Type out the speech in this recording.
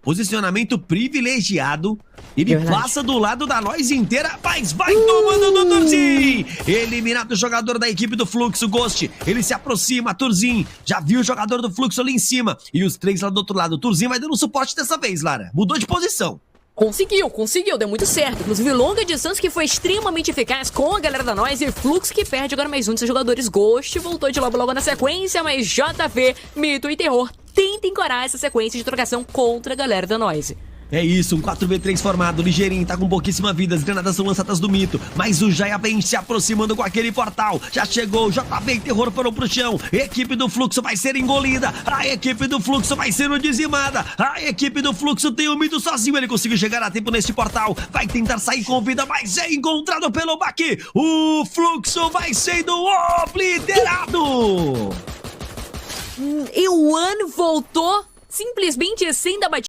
Posicionamento privilegiado. Ele passa do lado da Noise inteira, mas vai tomando do Turzin. Eliminado o jogador da equipe do Fluxo, Ghost. Ele se aproxima, Turzin. Já viu o jogador do Fluxo ali em cima. E os três lá do outro lado. O Turzin vai dando suporte dessa vez, Lara. Mudou de posição. Conseguiu, deu muito certo. Inclusive, longa distância que foi extremamente eficaz com a galera da Noise. E Fluxo que perde agora mais um de seus jogadores. Ghost voltou de logo na sequência, mas JV, Mito e Terror tenta encorar essa sequência de trocação contra a galera da Noise. É isso, um 4v3 formado, ligeirinho, tá com pouquíssima vida, as granadas são lançadas do Mito, mas o Jaya vem se aproximando com aquele portal, já chegou, JV e Terror foram pro chão, equipe do Fluxo vai ser engolida, a equipe do Fluxo vai ser dizimada, a equipe do Fluxo tem o Mito sozinho, ele conseguiu chegar a tempo neste portal, vai tentar sair com vida, mas é encontrado pelo Baki, o Fluxo vai sendo obliterado! E o One voltou simplesmente sem dar batida.